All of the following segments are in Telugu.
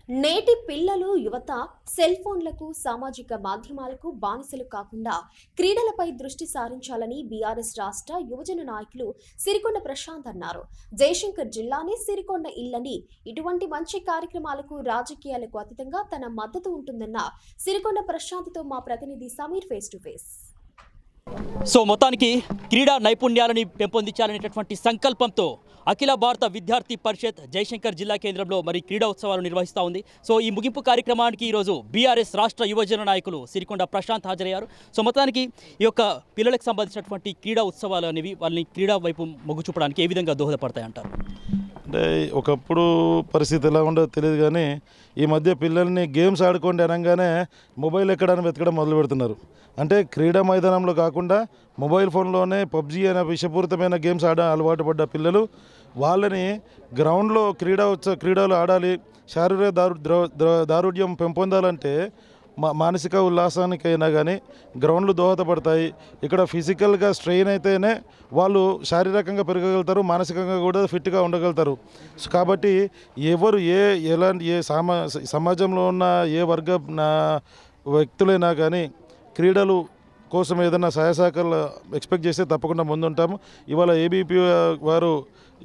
నేటి పిల్లలు యువత సెల్ ఫోన్లకు సామాజిక మాధ్యమాలకు బానిసలు కాకుండా క్రీడలపై దృష్టి సారించాలని బీఆర్ఎస్ రాష్ట్ర యువజన నాయకులు సిరికొండ ప్రశాంత్ అన్నారు. జయశంకర్ జిల్లాని సిరికొండ ఇల్లని ఇటువంటి మంచి కార్యక్రమాలకు రాజకీయాలకు అతీతంగా తన మద్దతు ఉంటుందన్న సిరికొండ ప్రశాంత్తో మా ప్రతినిధి Sameer face to face. So మొత్తానికి క్రీడా నైపుణ్యాలని పెంపొందించాలనేటటువంటి సంకల్పంతో అఖిల భారత విద్యార్థి పరిషత్ జయశంకర్ జిల్లా కేంద్రంలో మరి క్రీడా ఉత్సవాలు నిర్వహిస్తూ ఉంది. సో ఈ ముగింపు కార్యక్రమానికి ఈరోజు బీఆర్ఎస్ రాష్ట్ర యువజన నాయకులు సిరికొండ ప్రశాంత్ హాజరయ్యారు. సో మొత్తానికి ఈ యొక్క పిల్లలకు సంబంధించినటువంటి క్రీడా ఉత్సవాలు అనేవి వాళ్ళని క్రీడా వైపు మొగ్గు చూపడానికి ఏ విధంగా దోహదపడతాయంటారు? అంటే ఒకప్పుడు పరిస్థితి ఎలా ఉండదో తెలియదు, కానీ ఈ మధ్య పిల్లల్ని గేమ్స్ ఆడుకోండి అనగానే మొబైల్ ఎక్కడానికి వెతకడం మొదలు పెడుతున్నారు. అంటే క్రీడా మైదానంలో కాకుండా మొబైల్ ఫోన్లోనే పబ్జీ అనే విషపూరితమైన గేమ్స్ అలవాటు పడ్డ పిల్లలు వాళ్ళని గ్రౌండ్లో క్రీడలు ఆడాలి, శారీరక దారుఢ్యం పెంపొందాలంటే మానసిక ఉల్లాసానికైనా కానీ గ్రౌండ్లు దోహదపడతాయి. ఇక్కడ ఫిజికల్గా స్ట్రెయిన్ అయితేనే వాళ్ళు శారీరకంగా పెరగగలుగుతారు, మానసికంగా కూడా ఫిట్గా ఉండగలుగుతారు. కాబట్టి ఎవరు ఎలాంటి సమాజంలో ఉన్న ఏ వర్గ వ్యక్తులైనా కానీ క్రీడలు కోసం ఏదైనా సహాయ సహకారాలు ఎక్స్పెక్ట్ చేస్తే తప్పకుండా ముందుంటాము. ఇవాళ ఏబీపీ వారు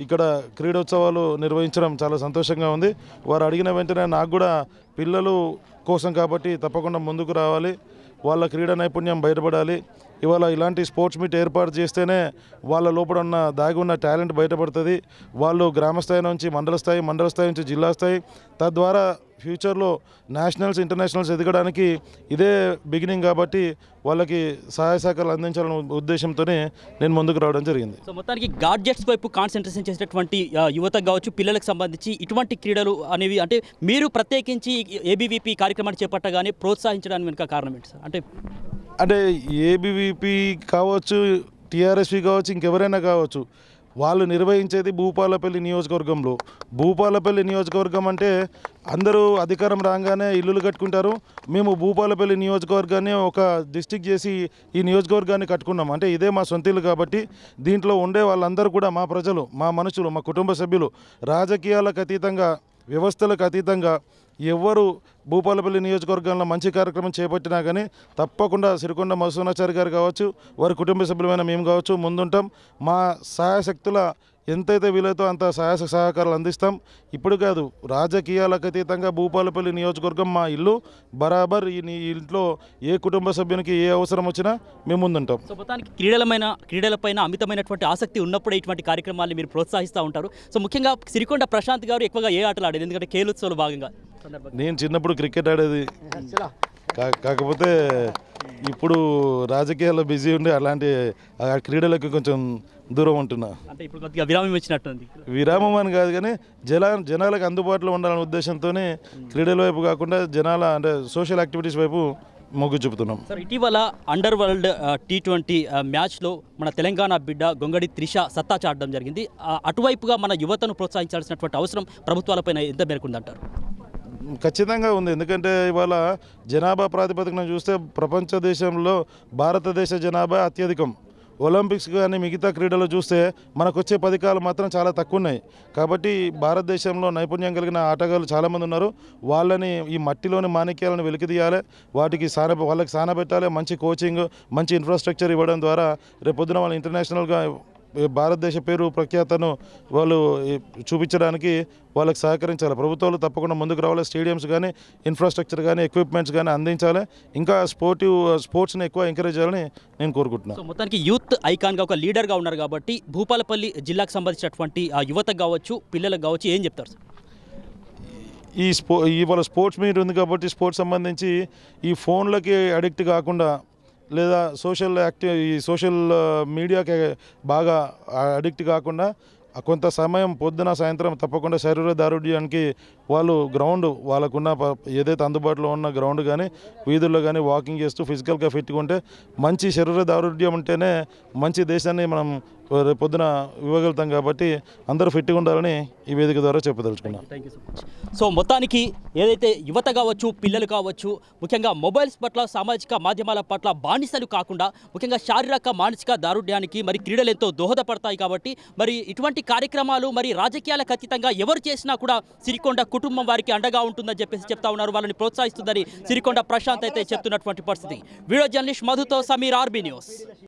ఇక్కడ క్రీడోత్సవాలు నిర్వహించడం చాలా సంతోషంగా ఉంది. వారు అడిగిన వెంటనే నాకు కూడా పిల్లలు కోసం కాబట్టి తప్పకుండా ముందుకు రావాలి, వాళ్ళ క్రీడా నైపుణ్యం బయటపడాలి. ఇవాళ ఇలాంటి స్పోర్ట్స్ మీట్ ఏర్పాటు చేస్తేనే వాళ్ళ లోపల ఉన్న దాగి ఉన్న టాలెంట్ బయటపడుతుంది. వాళ్ళు గ్రామ స్థాయి నుంచి మండల స్థాయి నుంచి జిల్లా స్థాయి, తద్వారా ఫ్యూచర్లో నేషనల్స్ ఇంటర్నేషనల్స్ ఎదగడానికి ఇదే బిగినింగ్. కాబట్టి వాళ్ళకి సహాయ సహకారాలు అందించాలనే ఉద్దేశంతోనే నేను ముందుకు రావడం జరిగింది. సో మొత్తానికి గాడ్జెట్స్ వైపు కాన్సన్ట్రేషన్ చేసేటటువంటి యువత కావచ్చు, పిల్లలకు సంబంధించి ఇటువంటి క్రీడలు అనేవి అంటే మీరు ప్రత్యేకించి ఏబీవీపీ కార్యక్రమాన్ని చేపట్టగానే ప్రోత్సహించడానికి వెనుక కారణం ఏంటి సార్? అంటే ఏబీవీపీ కావచ్చు, టీఆర్ఎస్పీ కావచ్చు, ఇంకెవరైనా కావచ్చు, వాళ్ళు నిర్వహించేది భూపాలపల్లి నియోజకవర్గంలో. భూపాలపల్లి నియోజకవర్గం అంటే అందరూ అధికారం రాగానే ఇల్లులు కట్టుకుంటారు. మేము భూపాలపల్లి నియోజకవర్గాన్ని ఒక డిస్టిక్ చేసి ఈ నియోజకవర్గాన్ని కట్టుకున్నాం. అంటే ఇదే మా సొంత ఇల్లు కాబట్టి దీంట్లో ఉండే వాళ్ళందరూ కూడా మా ప్రజలు, మా మనుషులు, మా కుటుంబ సభ్యులు. రాజకీయాలకు అతీతంగా, వ్యవస్థలకు అతీతంగా ఎవరు భూపాలపల్లి నియోజకవర్గంలో మంచి కార్యక్రమం చేపట్టినా కానీ తప్పకుండా సిరికొండ మధుసూనాచారి గారు కావచ్చు, వారి కుటుంబ సభ్యులమైన మేము కావచ్చు ముందుంటాం. మా సహాయశక్తుల ఎంతైతే వీలైతే అంత సహకారాలు అందిస్తాం. ఇప్పుడు కాదు, రాజకీయాలకు అతీతంగా భూపాలపల్లి నియోజకవర్గం మా ఇల్లు. బరాబర్ ఈ ఇంట్లో ఏ కుటుంబ సభ్యునికి ఏ అవసరం వచ్చినా మేము ముందుంటాం. సో మొత్తానికి క్రీడలపైన అమితమైనటువంటి ఆసక్తి ఉన్నప్పుడే ఇటువంటి కార్యక్రమాన్ని మీరు ప్రోత్సహిస్తూ ఉంటారు. సో ముఖ్యంగా సిరికొండ ప్రశాంత్ గారు ఎక్కువగా ఏ ఆటలు ఆడేది? ఎందుకంటే కేలోత్సవాలు భాగంగా నేను చిన్నప్పుడు క్రికెట్ ఆడేది, కాకపోతే ఇప్పుడు రాజకీయాల్లో బిజీ ఉండి అలాంటి క్రీడలకు కొంచెం దూరం ఉంటున్నా. అంటే ఇప్పుడు కొద్దిగా విరామం ఇచ్చినట్టుంది. విరామం అని కాదు, కానీ జనాలకు అందుబాటులో ఉండాలనే ఉద్దేశంతోనే క్రీడల వైపు కాకుండా అంటే సోషల్ యాక్టివిటీస్ వైపు మొగ్గు చూపుతున్నాం. సార్, ఇటీవల అండర్ వరల్డ్ T20 మ్యాచ్లో మన తెలంగాణ బిడ్డ గొంగడి త్రిష సత్తా చాటడం జరిగింది. అటువైపుగా మన యువతను ప్రోత్సహించాల్సినటువంటి అవసరం ప్రభుత్వాలపైన ఎంత మేరకు ఉందంటారు? ఖచ్చితంగా ఉంది. ఎందుకంటే ఇవాళ జనాభా ప్రాతిపదికన చూస్తే ప్రపంచ దేశంలో భారతదేశ జనాభా అత్యధికం. ఒలింపిక్స్ కానీ మిగతా క్రీడలు చూస్తే మనకు వచ్చే పథకాలు మాత్రం చాలా తక్కువ ఉన్నాయి. కాబట్టి భారతదేశంలో నైపుణ్యం కలిగిన ఆటగాళ్ళు చాలామంది ఉన్నారు. వాళ్ళని ఈ మట్టిలోని మాణిక్యాలను వెలికితీయాలి, వాళ్ళకి సానబెట్టాలి. మంచి కోచింగ్, మంచి ఇన్ఫ్రాస్ట్రక్చర్ ఇవ్వడం ద్వారా రేపొద్దున వాళ్ళు ఇంటర్నేషనల్గా భారతదేశ పేరు ప్రఖ్యాతను వాళ్ళు చూపించడానికి వాళ్ళకి సహకరించాలి. ప్రభుత్వాలు తప్పకుండా ముందుకు రావాలి. స్టేడియంస్ కానీ, ఇన్ఫ్రాస్ట్రక్చర్ కానీ, ఎక్విప్మెంట్స్ కానీ అందించాలి. ఇంకా స్పోర్ట్స్ని ఎక్కువ ఎంకరేజ్ చేయాలని నేను కోరుకుంటున్నాను. సో మొత్తానికి యూత్ ఐకాన్గా ఒక లీడర్గా ఉన్నారు కాబట్టి భూపాలపల్లి జిల్లాకు సంబంధించినటువంటి ఆ యువతకు కావచ్చు, పిల్లలకు కావచ్చు ఏం చెప్తారు సార్? ఇవాళ స్పోర్ట్స్ మీట్ ఉంది కాబట్టి స్పోర్ట్స్ సంబంధించి ఈ ఫోన్లకి అడిక్ట్ కాకుండా, లేదా సోషల్ మీడియాకి బాగా అడిక్ట్ కాకుండా కొంత సమయం పొద్దున సాయంత్రం తప్పకుండా శారీరక దారుఢ్యానికి వాళ్ళు వాళ్ళకున్న ఏదైతే అందుబాటులో ఉన్న గ్రౌండ్ కానీ, వీధుల్లో కానీ వాకింగ్ చేస్తూ ఫిజికల్గా ఫిట్గా ఉంటే, మంచి శారీరక దారుఢ్యం ఉంటేనే మంచి దేశాన్ని మనం పొద్దున ఇవ్వగలుగుతాం. కాబట్టి అందరూ ఫిట్గా ఉండాలని ఈ వేదిక ద్వారా చెప్పదలుచుకున్నాం. సో మొత్తానికి ఏదైతే యువత కావచ్చు, పిల్లలు కావచ్చు, ముఖ్యంగా మొబైల్స్ పట్ల, సామాజిక మాధ్యమాల పట్ల బానిసలు కాకుండా ముఖ్యంగా శారీరక మానసిక దారుఢ్యానికి మరి క్రీడలు ఎంతో దోహదపడతాయి. కాబట్టి మరి ఇటువంటి కార్యక్రమాలు మరి రాజకీయాలకు అతీతంగా ఎవరు చేసినా కూడా సిరికొండ కుటుంబం వారికి అండగా ఉంటుందని చెప్పేసి చెప్తా ఉన్నారు. వాళ్ళని ప్రోత్సహిస్తుందని సిరికొండ ప్రశాంత్ అయితే చెప్తున్నటువంటి పరిస్థితి. వీడియో జర్నలిస్ట్ మధుతో సమీర్, ఆర్బీ న్యూస్.